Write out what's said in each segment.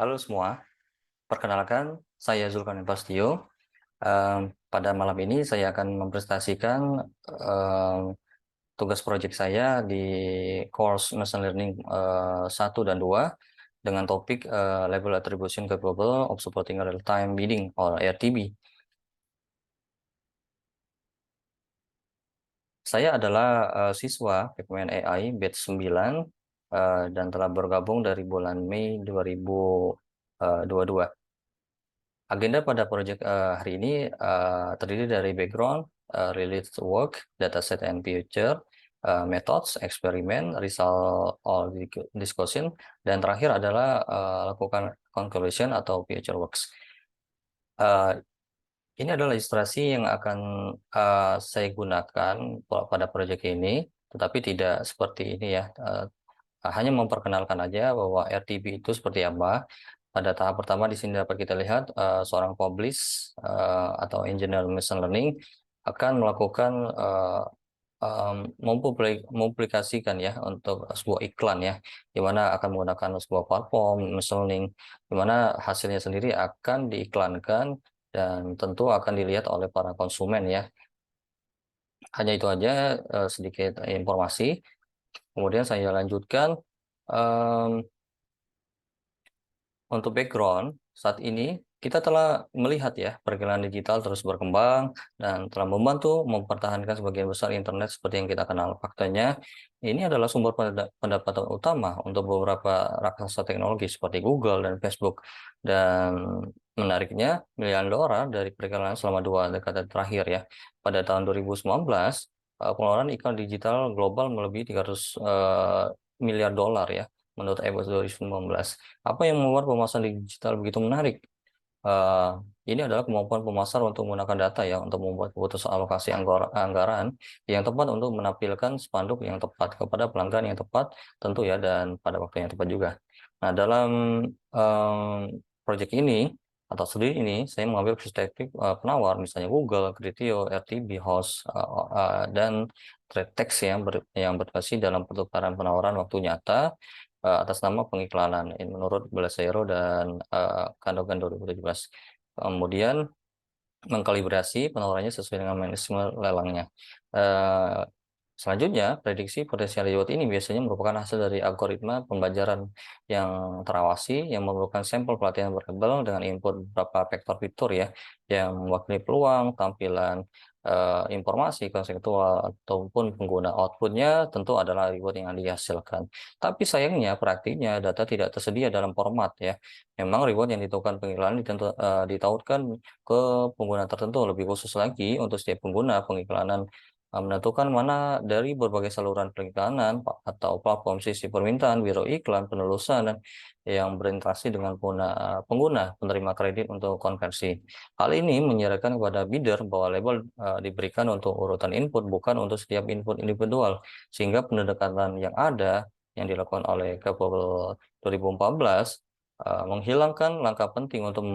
Halo semua, perkenalkan saya Zulkarnain Pastio. Pada malam ini saya akan mempresentasikan em, tugas proyek saya di course Machine Learning 1 dan 2 dengan topik Level Attribution Capable of Supporting Real-Time Bidding atau RTB. Saya adalah siswa Pekmen AI batch 9 dan telah bergabung dari bulan Mei 2022. Agenda pada proyek hari ini terdiri dari background, related work, dataset and future, methods, eksperimen, result all discussion, dan terakhir adalah lakukan conclusion atau future works. Uh, ini adalah ilustrasi yang akan saya gunakan pada proyek ini, tetapi tidak seperti ini ya. Hanya memperkenalkan aja bahwa RTB itu seperti apa. Pada tahap pertama di sini dapat kita lihat seorang publish atau engineer machine learning akan melakukan mempublikasikan ya untuk sebuah iklan ya, di mana akan menggunakan sebuah platform machine learning, di mana hasilnya sendiri akan diiklankan dan tentu akan dilihat oleh para konsumen ya. Hanya itu aja sedikit informasi. Kemudian saya lanjutkan. Untuk background, saat ini kita telah melihat ya pergerakan digital terus berkembang dan telah membantu mempertahankan sebagian besar internet seperti yang kita kenal. Faktanya, ini adalah sumber pendapatan utama untuk beberapa raksasa teknologi seperti Google dan Facebook. Dan menariknya, miliaran dolar dari pergerakan selama 2 dekade terakhir ya. Pada tahun 2019, pengeluaran iklan digital global melebihi 300 miliar dolar ya menurut EBOS 2019. Apa yang membuat pemasaran digital begitu menarik? Eh, ini adalah kemampuan pemasar untuk menggunakan data ya untuk membuat keputusan alokasi anggaran yang tepat untuk menampilkan spanduk yang tepat kepada pelanggan yang tepat tentu ya dan pada waktu yang tepat juga. Nah, dalam proyek ini atau studi ini saya mengambil perspektif penawar misalnya Google, Criteo, RTB, Host, dan ThreadText yang berbasis dalam pertukaran penawaran waktu nyata atas nama pengiklanan ini menurut Blasero dan Kandogan 2017. Kemudian mengkalibrasi penawarannya sesuai dengan mekanisme lelangnya. Eh, Selanjutnya, prediksi potensial reward ini biasanya merupakan hasil dari algoritma pembelajaran yang terawasi yang memerlukan sampel pelatihan variabel dengan input beberapa vektor fitur ya yang mewakili peluang, tampilan, informasi konseptual ataupun pengguna. Outputnya tentu adalah reward yang dihasilkan. Tapi sayangnya praktiknya data tidak tersedia dalam format ya. Memang reward yang ditentukan pengiklan ditautkan ke pengguna tertentu. Lebih khusus lagi untuk setiap pengguna pengiklanan menentukan mana dari berbagai saluran periklanan atau platform sisi permintaan, biro iklan, penelusuran, dan yang berinteraksi dengan pengguna penerima kredit untuk konversi. Hal ini menyerahkan kepada bidder bahwa label diberikan untuk urutan input, bukan untuk setiap input individual, sehingga pendekatan yang ada yang dilakukan oleh Capable 2014 menghilangkan langkah penting untuk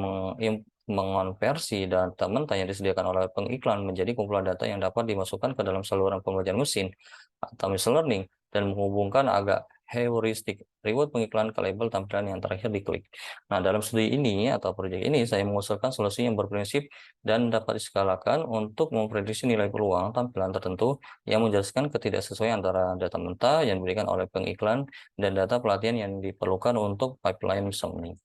mengonversi data mentah yang disediakan oleh pengiklan menjadi kumpulan data yang dapat dimasukkan ke dalam saluran pembelajaran mesin atau machine learning dan menghubungkan agak heuristik reward pengiklan ke label tampilan yang terakhir diklik. Nah, dalam studi ini atau proyek ini saya mengusulkan solusi yang berprinsip dan dapat diskalakan untuk memprediksi nilai peluang tampilan tertentu yang menjelaskan ketidaksesuaian antara data mentah yang diberikan oleh pengiklan dan data pelatihan yang diperlukan untuk pipeline machine learning.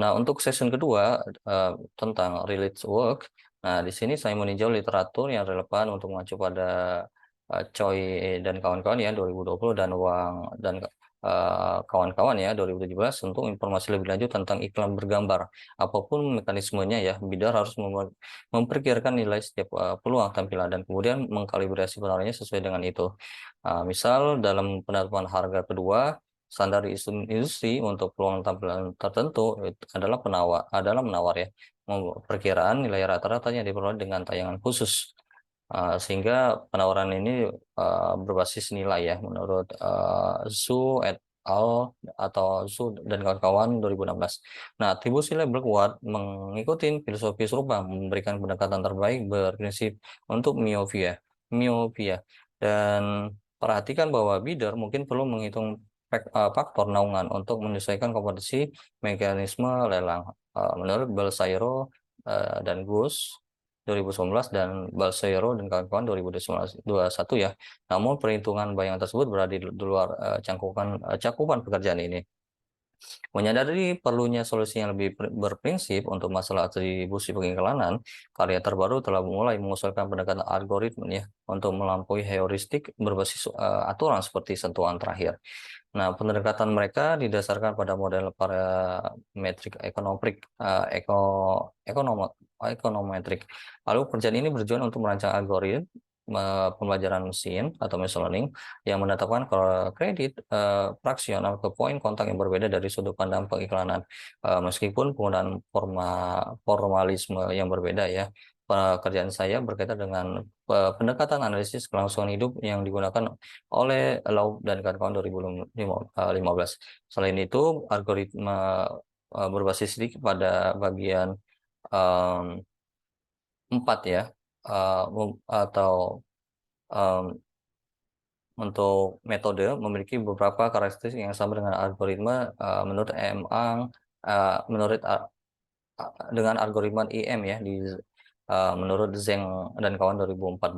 Nah, untuk session kedua tentang related work, nah di sini saya meninjau literatur yang relevan untuk mengacu pada Choi dan kawan-kawan ya 2020 dan Wang dan kawan-kawan ya 2017 untuk informasi lebih lanjut tentang iklan bergambar. Apapun mekanismenya ya, bidar harus memperkirakan nilai setiap peluang tampilan dan kemudian mengkalibrasi penawarannya sesuai dengan itu. Misal dalam penentuan harga kedua standar industri untuk peluang tampilan tertentu itu adalah menawar ya perkiraan nilai rata-rata yang diperoleh dengan tayangan khusus. Sehingga penawaran ini berbasis nilai ya menurut Zhu et al atau Zhu dan kawan-kawan 2016. Nah, atribusi label kuat mengikuti filosofi serupa memberikan pendekatan terbaik berprinsip untuk miopia dan perhatikan bahwa bidder mungkin perlu menghitung faktor naungan untuk menyesuaikan kompetisi mekanisme lelang. Menurut Balseiro dan Gus 2019 dan Balseiro dan kawan-kawan 2021 ya. Namun perhitungan bayangan tersebut berada di luar cakupan pekerjaan ini. Menyadari perlunya solusi yang lebih berprinsip untuk masalah atribusi pengiklanan, karya terbaru telah mulai mengusulkan pendekatan algoritma ya untuk melampaui heuristik berbasis aturan seperti sentuhan terakhir. Nah, pendekatan mereka didasarkan pada model parametrik ekonometrik. Lalu pekerjaan ini bertujuan untuk merancang pembelajaran mesin atau machine learning yang menetapkan kredit fraksional ke poin kontak yang berbeda dari sudut pandang pengiklanan. Meskipun penggunaan formalisme yang berbeda ya. Pekerjaan saya berkaitan dengan pendekatan analisis kelangsungan hidup yang digunakan oleh Laub dan kawan-kawan 2015. Selain itu, algoritma berbasis sedikit pada bagian um, 4 ya, atau um, untuk metode memiliki beberapa karakteristik yang sama dengan algoritma menurut menurut dengan algoritma IM ya menurut Zheng dan kawan 2014.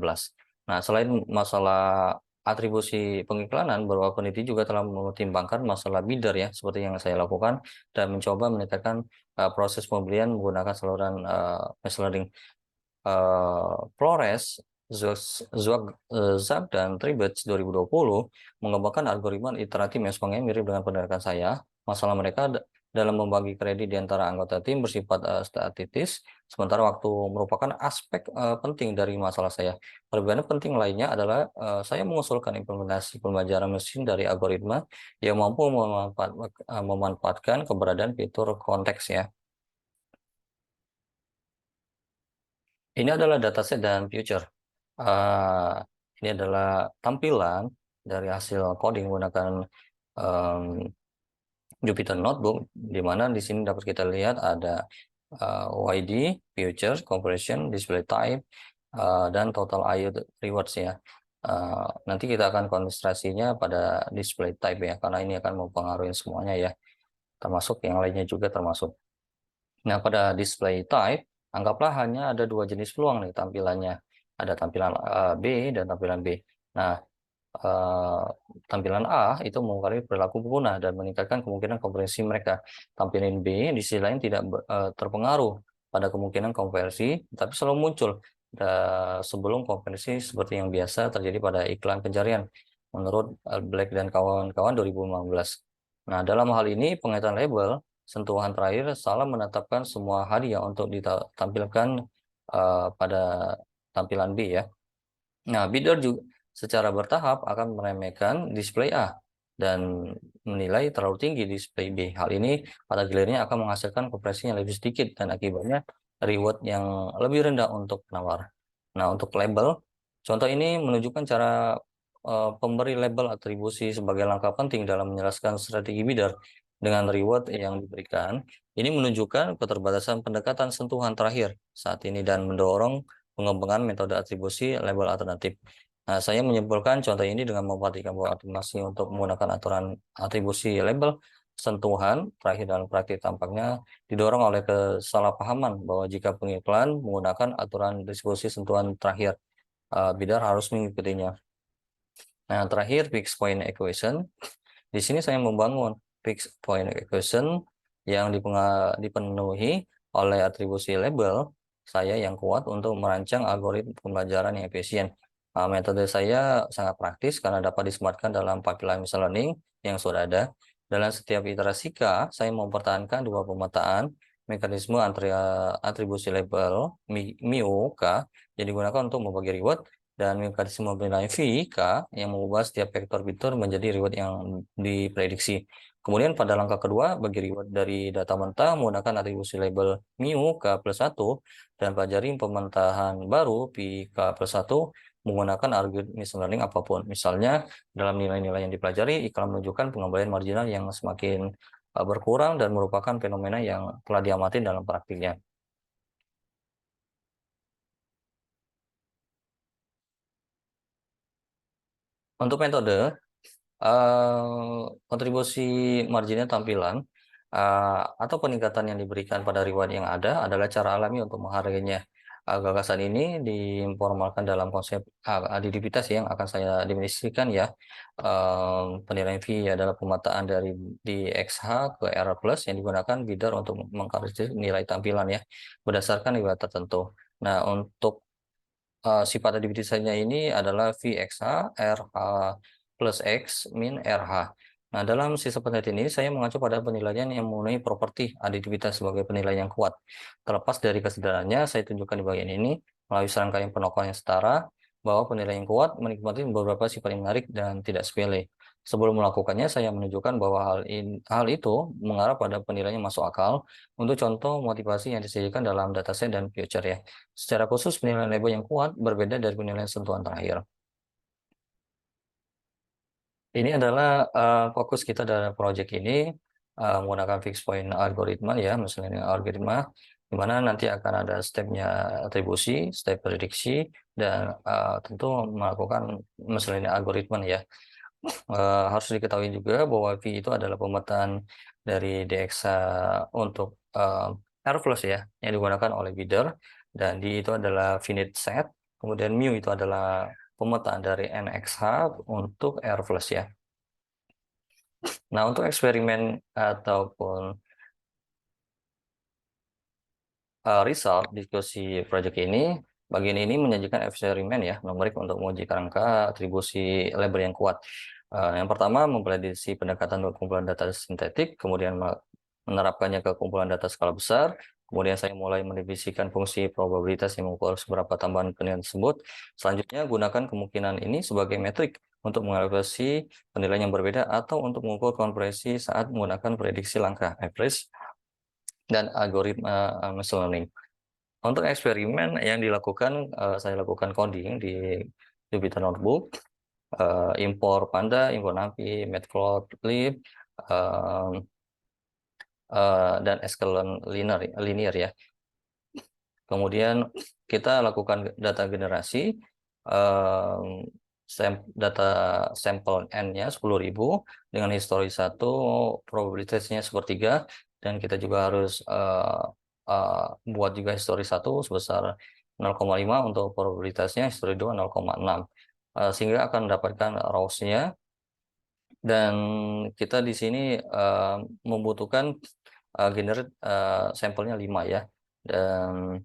Nah, selain masalah atribusi pengiklanan, beberapa peneliti juga telah mempertimbangkan masalah bidder ya, seperti yang saya lakukan dan mencoba meningkatkan proses pembelian menggunakan saluran machine learning. Flores, Zhang dan Tribets 2020 mengembangkan algoritma iteratif yang sebenarnya mirip dengan pendekatan saya. Masalah mereka dalam membagi kredit di antara anggota tim bersifat statistis, sementara waktu merupakan aspek penting dari masalah saya. Perbedaan penting lainnya adalah saya mengusulkan implementasi pembelajaran mesin dari algoritma yang mampu memanfaatkan keberadaan fitur konteks ya. Ini adalah dataset dan future. Uh, ini adalah tampilan dari hasil coding menggunakan um, Jupyter Notebook, di mana di sini dapat kita lihat ada YD, future, compression, display type, dan total IO rewards ya. Nanti kita akan konsentrasinya pada display type ya, karena ini akan mempengaruhi semuanya ya, termasuk yang lainnya juga termasuk. Nah, pada display type, anggaplah hanya ada dua jenis peluang nih tampilannya. Ada tampilan B dan tampilan B. Nah, eh, tampilan A itu mengungkapkan perilaku pengguna dan meningkatkan kemungkinan konversi mereka. Tampilan B di sisi lain tidak terpengaruh pada kemungkinan konversi, tapi selalu muncul sebelum konversi seperti yang biasa terjadi pada iklan pencarian menurut Black dan kawan-kawan 2015. Nah, dalam hal ini pengetesan label sentuhan terakhir salah menetapkan semua hadiah untuk ditampilkan pada tampilan B ya. Nah, bidder juga secara bertahap akan meremehkan display A dan menilai terlalu tinggi display B. Hal ini pada gilirannya akan menghasilkan kompresi yang lebih sedikit dan akibatnya reward yang lebih rendah untuk penawar. Nah, untuk label, contoh ini menunjukkan cara pemberi label atribusi sebagai langkah penting dalam menjelaskan strategi bidder dengan reward yang diberikan. Ini menunjukkan keterbatasan pendekatan sentuhan terakhir saat ini dan mendorong pengembangan metode atribusi label alternatif. Nah, saya menyimpulkan contoh ini dengan memperhatikan bahwa optimasi untuk menggunakan aturan atribusi label sentuhan terakhir dalam praktik tampaknya didorong oleh kesalahpahaman bahwa jika pengiklan menggunakan aturan distribusi sentuhan terakhir, bidar harus mengikutinya. Nah, terakhir fixed point equation. Di sini saya membangun fixed point equation yang dipenuhi oleh atribusi label saya yang kuat untuk merancang algoritma pembelajaran yang efisien. Metode saya sangat praktis karena dapat disematkan dalam pipeline machine learning yang sudah ada. Dalam setiap iterasi K, saya mempertahankan dua pemetaan mekanisme atribusi label MIO K yang digunakan untuk membagi reward dan mekanisme penilaian VK yang mengubah setiap vektor fitur menjadi reward yang diprediksi. Kemudian pada langkah kedua, bagi reward dari data mentah menggunakan atribusi label mu K plus 1 dan pelajari pementahan baru Pi K plus 1 menggunakan algoritma machine learning apapun. Misalnya, dalam nilai-nilai yang dipelajari, iklan menunjukkan pengembalian marginal yang semakin berkurang dan merupakan fenomena yang telah diamati dalam praktiknya. Untuk metode, Kontribusi marginnya tampilan atau peningkatan yang diberikan pada reward yang ada adalah cara alami untuk menghargainya. Gagasan ini diformalkan dalam konsep aditivitas yang akan saya definisikan ya. Penilaian V adalah pemetaan dari DXH ke R plus yang digunakan bidder untuk mengkarakteristik nilai tampilan ya berdasarkan reward tertentu. Nah, untuk sifat adivitisannya ini adalah VXH RH plus X min RH. Nah, dalam sistem penelitian ini saya mengacu pada penilaian yang memenuhi properti aditivitas sebagai penilaian yang kuat. Terlepas dari kesederhanannya, saya tunjukkan di bagian ini melalui serangkaian penokohan yang setara bahwa penilaian yang kuat menikmati beberapa sifat yang menarik dan tidak sepele. Sebelum melakukannya, saya menunjukkan bahwa hal itu mengarah pada penilaian yang masuk akal untuk contoh motivasi yang disajikan dalam dataset dan future ya. Secara khusus, penilaian label yang kuat berbeda dari penilaian sentuhan terakhir. Ini adalah fokus kita dalam proyek ini menggunakan fixed point algoritma ya, misalnya algoritma, di mana nanti akan ada stepnya atribusi, step prediksi, dan tentu melakukan misalnya algoritma ya. Harus diketahui juga bahwa V itu adalah pemetaan dari DXA untuk Airflow ya, yang digunakan oleh bidder, dan D itu adalah finite set, kemudian mu itu adalah pemetaan dari NXH untuk Airflow ya. Nah, untuk eksperimen ataupun result diskusi proyek ini, bagian ini menyajikan eksperimen ya, numerik untuk menguji kerangka atribusi label yang kuat. Yang pertama, memprediksi pendekatan untuk kumpulan data sintetik, kemudian menerapkannya ke kumpulan data skala besar, kemudian saya mulai mendefinisikan fungsi probabilitas yang mengukur seberapa tambahan penilaian tersebut. Selanjutnya, gunakan kemungkinan ini sebagai metrik untuk mengalokasi penilaian yang berbeda atau untuk mengukur konversi saat menggunakan prediksi langkah average dan algoritma machine learning. Untuk eksperimen yang dilakukan, saya lakukan coding di Jupyter Notebook, impor Panda, impor NumPy, Matplotlib, dan sklearn linear ya. Kemudian kita lakukan data generasi, data sampel N-nya 10.000 dengan histori 1, probabilitasnya sepertiga, dan kita juga harus buat juga histori 1 sebesar 0,5 untuk probabilitasnya, histori 2 0,6, sehingga akan mendapatkan raws-nya. Dan kita di sini membutuhkan generate sampelnya 5 ya, dan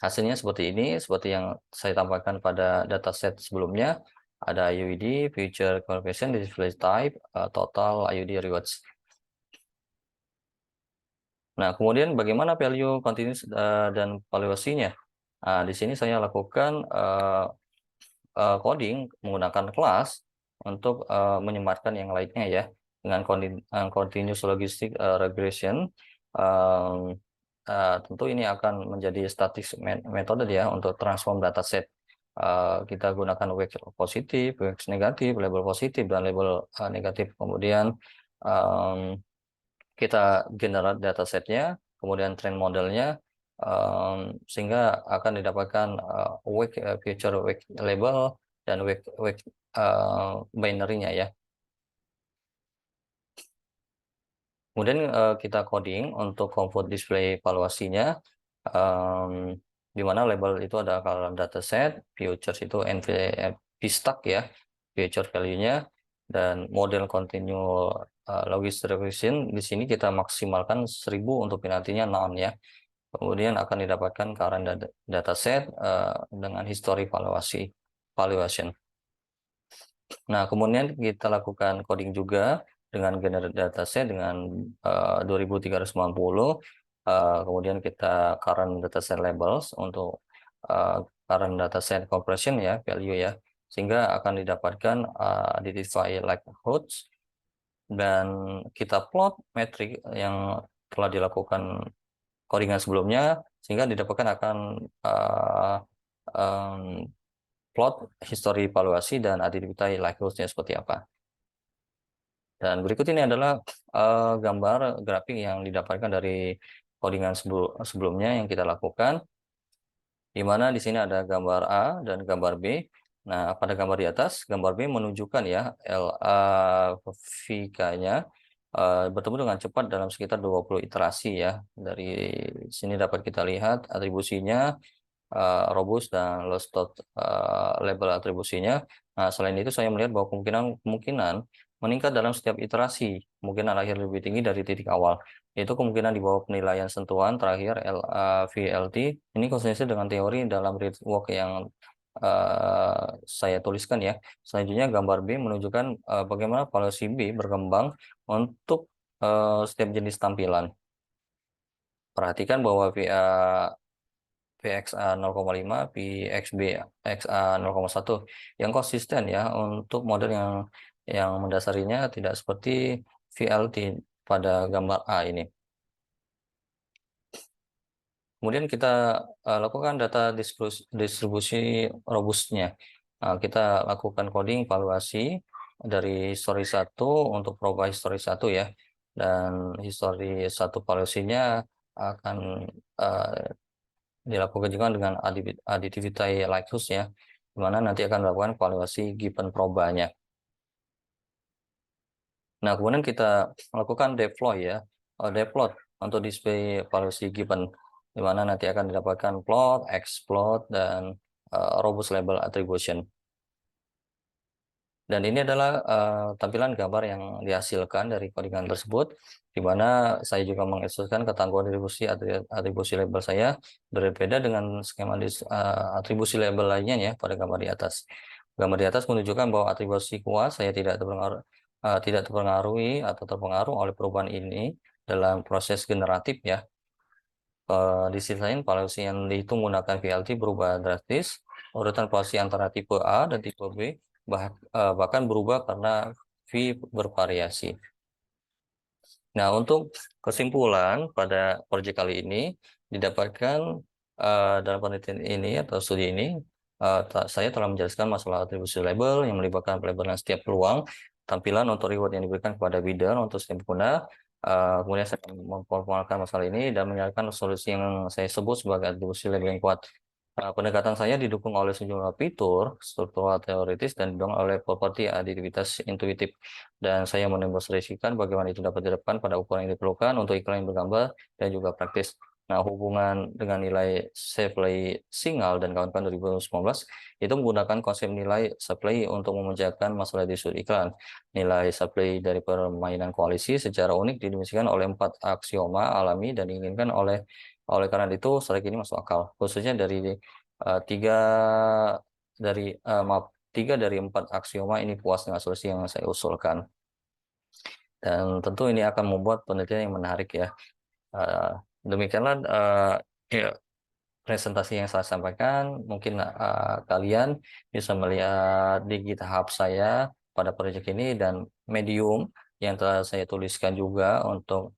hasilnya seperti ini, seperti yang saya tambahkan pada dataset sebelumnya. Ada IUD, future conversion, display type, total IUD rewards. Nah, kemudian bagaimana value continuous dan valuasinya? Nah, di sini saya lakukan coding menggunakan kelas untuk menyematkan yang lainnya ya, dengan continuous logistic regression. Tentu ini akan menjadi static metode ya untuk transform dataset. Kita gunakan wax positif, wax negatif, label positif dan label negatif. Kemudian kita generate datasetnya, kemudian train modelnya, sehingga akan didapatkan wake future wake label dan wake binary-nya ya. Kemudian kita coding untuk compute display valuasinya, di mana label itu ada dalam dataset, futures itu NVP-stack ya, future value-nya, dan model continue logistic regression di sini kita maksimalkan 1000 untuk penaltinya none ya. Kemudian akan didapatkan current dataset dengan history valuation. Nah, kemudian kita lakukan coding juga dengan generate dataset dengan 2390. Kemudian kita current dataset labels untuk current dataset compression ya, value ya, sehingga akan didapatkan identify likelihoods, dan kita plot metrik yang telah dilakukan codingan sebelumnya, sehingga didapatkan akan plot history valuasi dan identify likelihoods-nya seperti apa. Dan berikut ini adalah gambar grafik yang didapatkan dari codingan sebelumnya yang kita lakukan, di mana di sini ada gambar A dan gambar B. Nah, pada gambar di atas, gambar B menunjukkan ya LAVK-nya bertemu dengan cepat dalam sekitar 20 iterasi ya. Dari sini dapat kita lihat atribusinya robust dan low stored label atribusinya. Nah, selain itu saya melihat bahwa kemungkinan meningkat dalam setiap iterasi, kemungkinan akhir lebih tinggi dari titik awal. Itu kemungkinan di bawah penilaian sentuhan terakhir LAVLT. Ini konsistensi dengan teori dalam read work yang saya tuliskan ya. Selanjutnya gambar B menunjukkan bagaimana valuasi B berkembang untuk setiap jenis tampilan. Perhatikan bahwa VXA 0,5, VXB XA 0,1 yang konsisten ya untuk model yang mendasarinya tidak seperti VLT pada gambar A ini. Kemudian kita lakukan data distribusi robustnya. Kita lakukan coding valuasi dari history 1 untuk proba history 1 ya. Dan history 1 valuasinya akan uh, dilakukan juga dengan additivity Lighthouse ya, di mana nanti akan melakukan valuasi given probanya. Nah, kemudian kita lakukan deploy ya, deploy untuk display valuasi given, di mana nanti akan didapatkan plot, xplot, dan robust label attribution. Dan ini adalah tampilan gambar yang dihasilkan dari codingan tersebut, di mana saya juga menginstruksikan ketangguhan atribusi label saya berbeda dengan skema atribusi label lainnya ya pada gambar di atas. Gambar di atas menunjukkan bahwa atribusi kuat saya tidak terpengaruhi atau terpengaruh oleh perubahan ini dalam proses generatif ya. Di sisi lain, valuasi yang dihitung menggunakan VLT berubah drastis. Urutan valuasi antara tipe A dan tipe B bahkan berubah karena V bervariasi. Nah, untuk kesimpulan pada proyek kali ini didapatkan dalam penelitian ini atau studi ini, saya telah menjelaskan masalah atribusi label yang melibatkan pelebaran setiap peluang, tampilan untuk reward yang diberikan kepada bidder untuk setiap pengguna. Kemudian saya memformalkan masalah ini dan menyatakan solusi yang saya sebut sebagai atribusi label yang kuat. Pendekatan saya didukung oleh sejumlah fitur struktural teoritis dan didukung oleh properti aditivitas intuitif. Dan saya mendemonstrasikan bagaimana itu dapat diterapkan pada ukuran yang diperlukan untuk iklan yang bergambar dan juga praktis. Nah, hubungan dengan nilai supply signal dan kawan-kawan 2019 itu menggunakan konsep nilai supply untuk memecahkan masalah di sudut iklan. Nilai supply dari permainan koalisi secara unik didefinisikan oleh 4 aksioma alami dan diinginkan oleh karena itu strategi ini masuk akal, khususnya dari tiga maaf, 3 dari 4 aksioma ini puas dengan solusi yang saya usulkan. Dan tentu ini akan membuat penelitian yang menarik ya. Eh, Demikianlah ya, presentasi yang saya sampaikan. Mungkin kalian bisa melihat di GitHub saya pada proyek ini dan Medium yang telah saya tuliskan juga untuk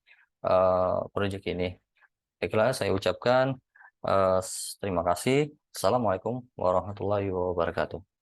proyek ini. Baiklah, saya ucapkan eh, terima kasih. Assalamualaikum warahmatullahi wabarakatuh.